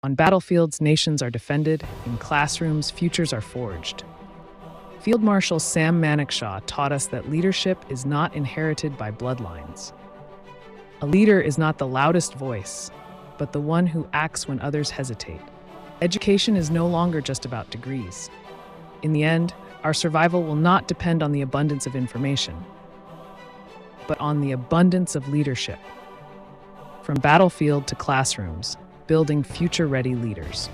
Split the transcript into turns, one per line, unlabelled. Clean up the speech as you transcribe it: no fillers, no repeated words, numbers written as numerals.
On battlefields, nations are defended. In classrooms, futures are forged. Field Marshal Sam Manekshaw taught us that leadership is not inherited by bloodlines. A leader is not the loudest voice, but the one who acts when others hesitate. Education is no longer just about degrees. In the end, our survival will not depend on the abundance of information, but on the abundance of leadership. From battlefield to classrooms, building future-ready leaders.